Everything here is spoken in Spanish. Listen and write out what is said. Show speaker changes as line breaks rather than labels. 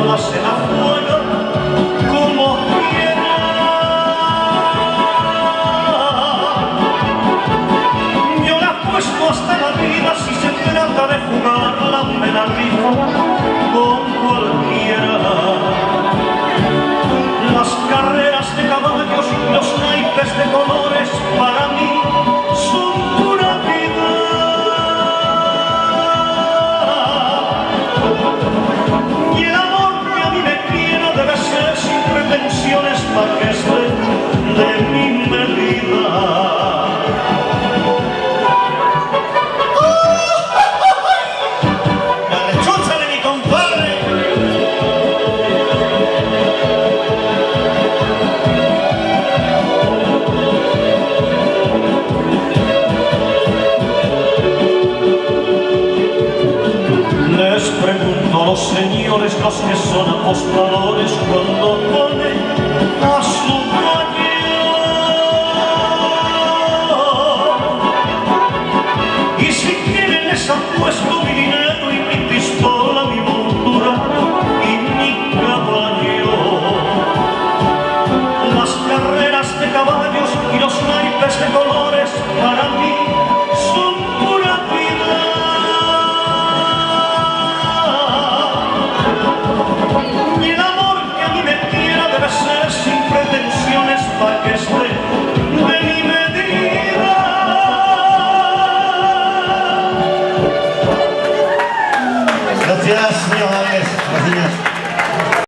la cena juega como quiera. Yo la apuesto hasta la vida si se trata de jugarla, me la rifo con cualquiera. Las carreras de caballos, los naipes de colores, para mí son pura vida. Y el amor que a mí me quiera debe ser sin pretensiones para que esté de mi medida. ¡La lechuza de mi compadre! Les pregunto a los señores, los que son apostadores, cuando ponen a su cañón. Y si quieren les apuesto